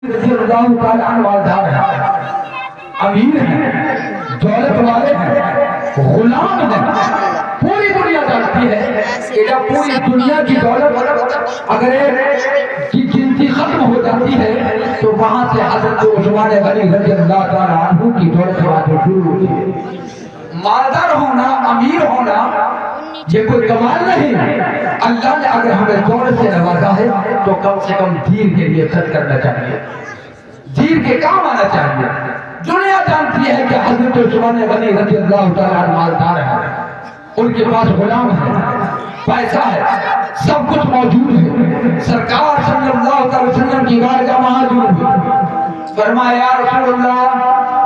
رضی اللہ تعالیٰ عنہ مالدار ہیں، امیر ہیں، دولت والے ہیں، غلام ہیں۔ پوری دنیا جانتی ہے کہ جب پوری دنیا کی دولت اگر کی گنتی ختم ہو جاتی ہے تو وہاں سے حضرت عثمان غنی رضی اللہ تعالیٰ عنہ کی دولت شروع ہوتی ہے۔ مالدار ہونا، امیر ہونا یہ کوئی کمال نہیں۔ اللہ نے اگر ہمیں دولت سے نوازا ہے تو کم سے کم دین کے لیے خرچ کرنا چاہیے، دین کے کام آنا چاہیے۔ دنیا جانتی ہے کہ حضرت عثمان غنی رضی اللہ تعالیٰ عنہ مالدار ہیں، ان کے پاس غلام ہے، پیسہ ہے، سب کچھ موجود ہے۔ سرکار صلی اللہ علیہ وسلم کی بارگاہ میں حاضر ہوئے، فرمایا یا رسول اللہ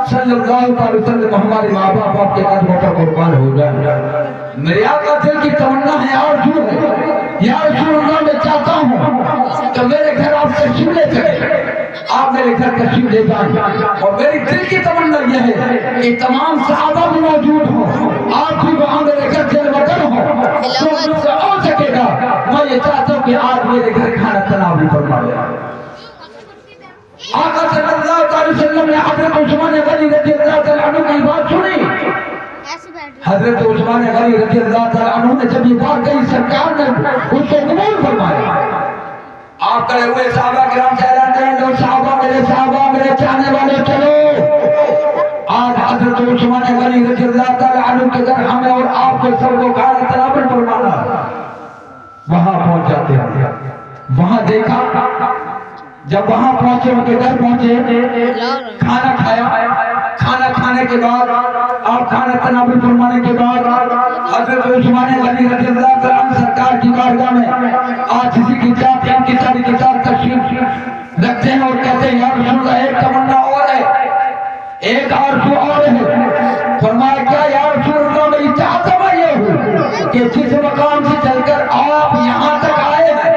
صلی اللہ علیہ وسلم ہمارے ماں باپ آپ کے قدموں پر قربان ہو جائیں۔ میرے آقا دل کی تمنا ہے، آرزو ہے، یا رسول اللہ میں چاہتا ہوں کہ میرے گھر آپ تشریف لے چلیں، آپ میرے گھر تشریف لے جائیں، اور میری دل کی تمنا یہ ہے کہ تمام صحابہ بھی موجود ہوں، آپ بھی وہاں میرے گھر جل وطن ہوں، جو مجھ سے ہو سکے گا میں یہ چاہتا ہوں کہ آپ میرے گھر کھانا تناولی فرمائیں۔ آقا صلی اللہ علیہ وسلم نے حضرت عثمان غنی رضی اللہ تعالیٰ عنہ کی بات سنی۔ حضرت عثمان غنی رضی اللہ تعالیٰ عنہ نے جب یہ بات کہی، سرکار نے اس کو قبول فرمایا۔ آپ کھڑے ہوئے صحابہ کرام سے اعلان کریں، لو صحابہ میرے چاہنے والے چلو، آج حضرت عثمان غنی رضی اللہ تعالیٰ عنہ کے گھر ہمیں اور آپ کو سب کو کھانا تناول فرمانا۔ وہاں پہنچ جاتے ہیں، وہاں دیکھا، جب وہاں پہنچے ان کے گھر پہنچے، کھانا کھایا، کھانا کھانے کے بعد اور کھانا تناول فرمانے کے بعد حضرت عثمان غنی رضی اللہ تعالیٰ عنہ سرکار کی بارگاہ میں آج کسی کی چاہت ان کی ساری کی چاہت تشریف رکھتے ہیں اور کہتے ہیں یا رسول اللہ ایک تمنا اور ہے، ایک آرزو اور ہے۔ فرمایا کیا یا رسول اللہ میری چاہت یہ ہو کہ جس مقام سے چل کر آپ یہاں تک آئے ہیں،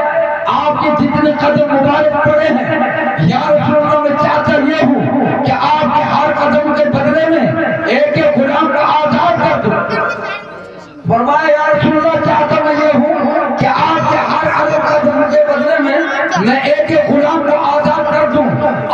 آپ کے جتنے قدم مبارک پڑے ہیں، یا رسول اللہ میں چاہتا یہ ہوں کہ آپ کے ہر قدم کے بدلے میں ایک ایک غلام کو آزاد کر دوں۔ فرمایا یا رسول اللہ چاہتا میں یہ ہوں کہ آپ کے ہر قدم کے بدلے میں ایک ایک غلام کو آزاد کر دوں۔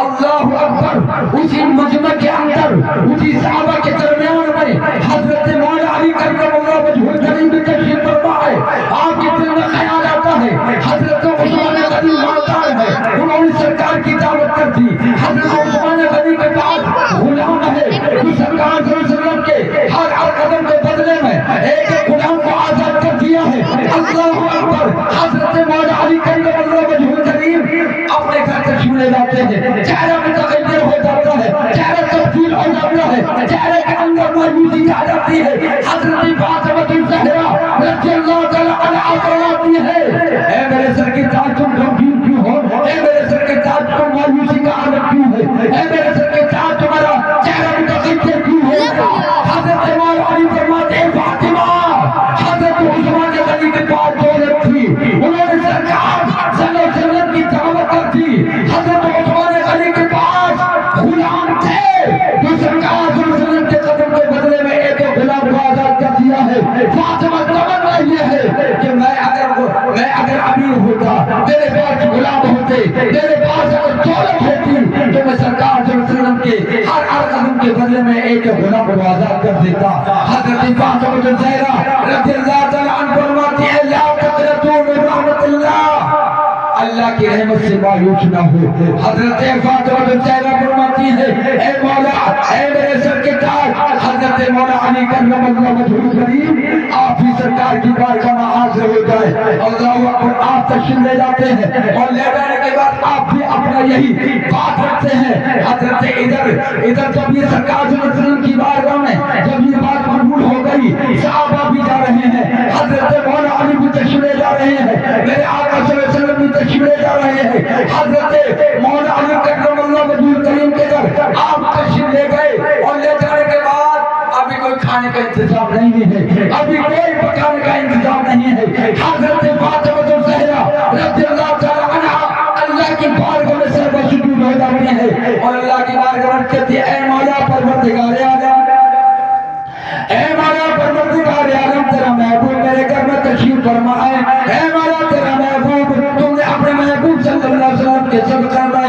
اللہ اکبر! اسی مجمع کے اندر، اسی صحابہ کے درمیان میں حضرت مولا علی کرم اللہ وجہہ الکریم بھی تشریف فرما ہے۔ آپ کے دل میں خیال آتا ہے حضرت عثمان غنی مالدار ہے، انہوں نے سرکار کی دعوت کر دی، حضرت عثمان غنی کے پاس غلام ہے، جو سرکار صلی اللہ علیہ وسلم کے ہر قدم کے بدلے میں ایک ایک غلام کو آزاد کر دیا ہے۔ اللہ اکبر! حضرت مولا علی کرم اللہ وجہہ الکریم اپنے گھر تشریف لے جاتے ہیں، چہرہ متغیر ہو جاتا ہے، چہرہ تبدیل ہو جاتا ہے، چہرے کے اندر مایوسی آ جاتی ہے۔ حضرت فاطمہ الزہرا رضی اللہ تعالیٰ عنہا فرماتی ہے، اے میرے سر کے تاج تم غمگین کیوں ہو؟ اے میرے سر کے تاج تم مایوسی کا عالم کیوں ہے؟ اے میرے سر کے تاج تمہارا چہرہ متغیر کیوں ہے؟ حضرت مولا علی فرماتے ہیں فاطمہ، حضرت عثمان غنی کے پاس دولت تھی، انہوں نے سرکار صلی اللہ علیہ وسلم کی دعوت کر دی۔ حضرت عثمان غنی کے پاس غلام تھے، جو سرکار صلی اللہ علیہ وسلم کے قدم کے بدلے میں ایک ایک غلام کو آزاد کر دیا ہے۔ فاطمہ تمنا یہ ہے کہ میں اگر امیر ہوتا، میرے پاس غلام ہوتے، میرے پاس اگر دولت ہوتی تو میں سرکار صلی اللہ علیہ وسلم کے ہر قدم کے بدلے میں ایک غلام کو آزاد کر دیتا۔ حضرت فاطمہ الزہرا رضی اللہ تعالیٰ عنہ فرماتی ہے لا تقنطوا من رحمت اللہ، اللہ کی رحمت سے مایوس نہ ہو۔ حضرت فاطمہ الزہرا فرماتی ہے اے مولا، اے میرے سر کے تاج، حضرت مولا علی کرم اللہ وجہہ الکریم آپ بھی سرکار کی بارگاہ میں حاضر ہو جائے۔ اللہ اکبر! آپ تشریف لے جاتے ہیں اور لے جانے کے بعد آپ بھی اپنا یہی بات رکھتے ہیں۔ حضرت ادھر جب یہ سرکار صلی اللہ علیہ وسلم کی بارگاہ میں جب یہ بات قبول ہو گئی، صحابہ بھی جا رہے ہیں، حضرت مولا علی بھی تشریف لے جا رہے ہیں، میرے آقا صلی اللہ علیہ وسلم بھی تشریف لے جا رہے ہیں۔ حضرت مولا علی کرم اللہ وجہہ الکریم کے گھر آپ تشریف لے گئے اور لے جانے کے بعد ابھی کوئی کھانے کا انتظام نہیں ہے، ابھی کوئی پکانے کا انتظام نہیں ہے۔ حضرت فاطمہ الزہرا رضی اللہ تعالیٰ عنہا اللہ کی بارگاہ میں سر بسجود ہو جاتی ہے اور اللہ کی بارگاہ میں کہتی ہے اے مولا پروردگار عالم، اے مولا پروردگار عالم، تیرا محبوب میرے گھر میں تشریف فرما ہے۔ اے مولا تیرا محبوب، تم نے اپنے محبوب صلی اللہ علیہ وسلم کے صدقہ میں